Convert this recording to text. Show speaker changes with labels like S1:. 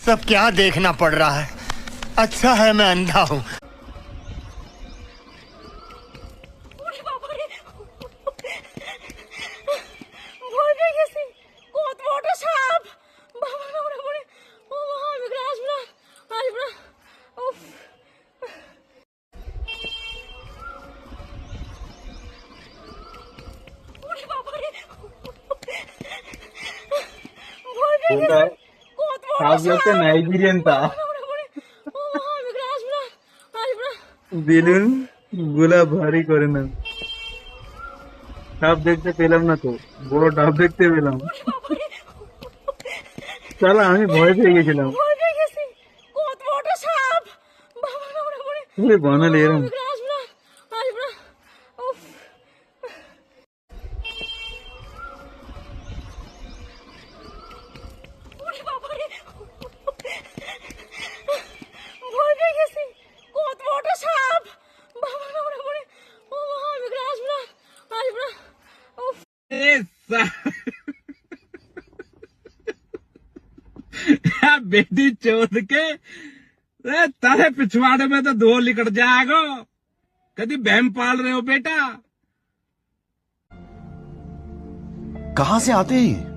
S1: सब क्या देखना पड़ रहा है। अच्छा है मैं अंधा हूँ।
S2: সাবজেক্টে নাইজেরিয়ান তা বেলুন গুলা ভারী করে না। ডাব দেখতে পেলাম না তো, বড় ডাব দেখতে পেলাম। চলো, আমি ভয় পেয়ে গেছিলাম। বানালে এরম बेटी चोद के तारे पिछवाड़े में तो धो लिकट जाएगा। कभी बहम पाल रहे हो बेटा?
S3: कहाँ से आते हैं ये?